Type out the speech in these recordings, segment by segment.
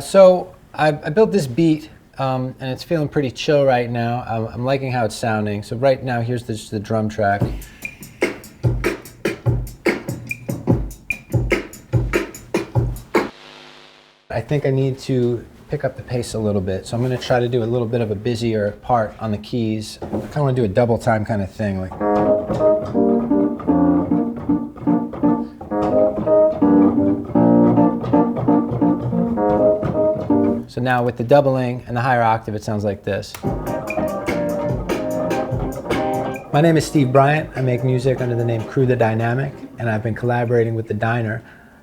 So I built this beat, and it's feeling pretty chill right now. I'm liking how it's sounding. So right now, here's just the drum track. I think I need to pick up the pace a little bit, so I'm going to try to do a little bit of a busier part on the keys. I kind of want to do a double time kind of thing, like. So now with the doubling and the higher octave, it sounds like this. My name is Steve Bryant. I make music under the name Cru The Dynamic, and I've been collaborating with the Diner,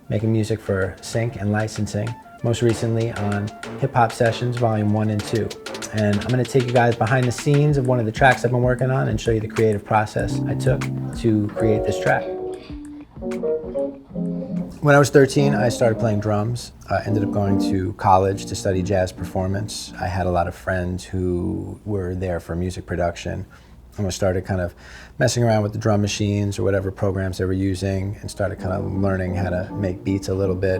making music for sync and licensing, most recently on Hip Hop Sessions Volume 1 and 2. And I'm going to take you guys behind the scenes of one of the tracks I've been working on and show you the creative process I took to create this track. When I was 13, I started playing drums. I ended up going to college to study jazz performance. I had a lot of friends who were there for music production. And I started kind of messing around with the drum machines or whatever programs they were using and started kind of learning how to make beats a little bit.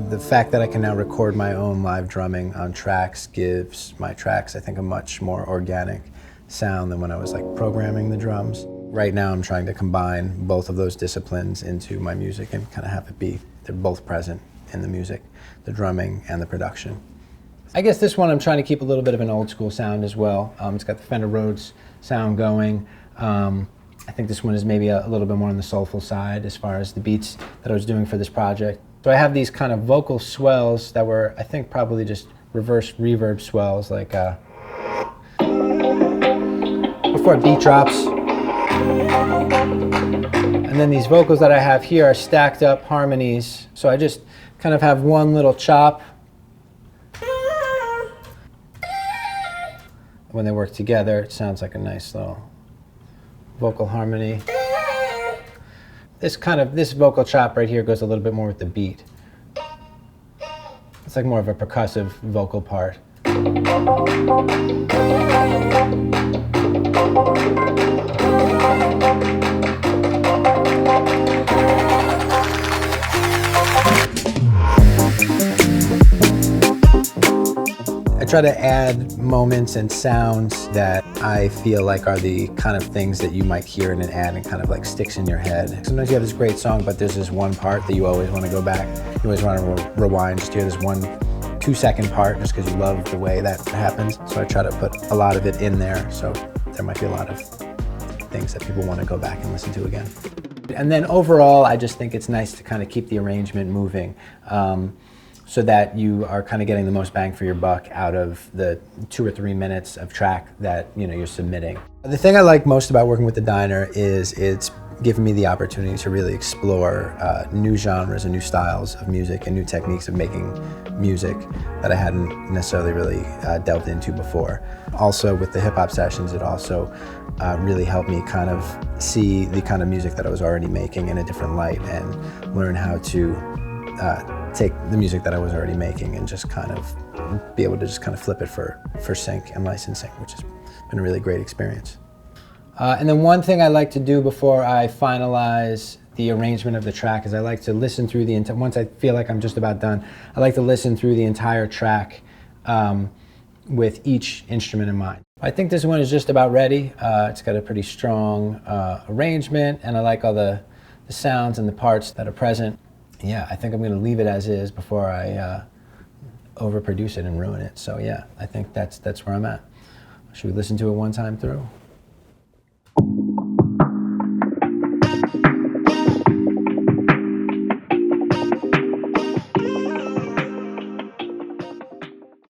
The fact that I can now record my own live drumming on tracks gives my tracks, I think, a much more organic sound than when I was like programming the drums. Right now I'm trying to combine both of those disciplines into my music and kind of have it be, they're both present in the music, the drumming and the production. I guess this one I'm trying to keep a little bit of an old school sound as well. It's got the Fender Rhodes sound going. I think this one is maybe a little bit more on the soulful side as far as the beats that I was doing for this project. So I have these kind of vocal swells that were, I think, probably just reverse reverb swells, like before a beat drops. And then these vocals that I have here are stacked up harmonies. So I just kind of have one little chop. When they work together, it sounds like a nice little vocal harmony. This vocal chop right here goes a little bit more with the beat. It's like more of a percussive vocal part. I try to add moments and sounds that I feel like are the kind of things that you might hear in an ad and kind of like sticks in your head. Sometimes you have this great song, but there's this one part that you always want to go back. You always want to rewind, just hear this 1-2-second part just because you love the way that happens. So I try to put a lot of it in there, so there might be a lot of things that people want to go back and listen to again. And then overall, I just think it's nice to kind of keep the arrangement moving. So that you are kind of getting the most bang for your buck out of the 2 or 3 minutes of track that you're submitting. The thing I like most about working with the Diner is it's given me the opportunity to really explore new genres and new styles of music and new techniques of making music that I hadn't necessarily really delved into before. Also with the Hip Hop Sessions, it also really helped me kind of see the kind of music that I was already making in a different light and learn how to take the music that I was already making and just kind of be able to just kind of flip it for sync and licensing, which has been a really great experience. And then one thing I like to do before I finalize the arrangement of the track is I like to listen through the entire, once I feel like I'm just about done, I like to listen through the entire track with each instrument in mind. I think this one is just about ready. It's got a pretty strong arrangement, and I like all the sounds and the parts that are present. Yeah, I think I'm going to leave it as is before I overproduce it and ruin it. So yeah, I think that's where I'm at. Should we listen to it one time through?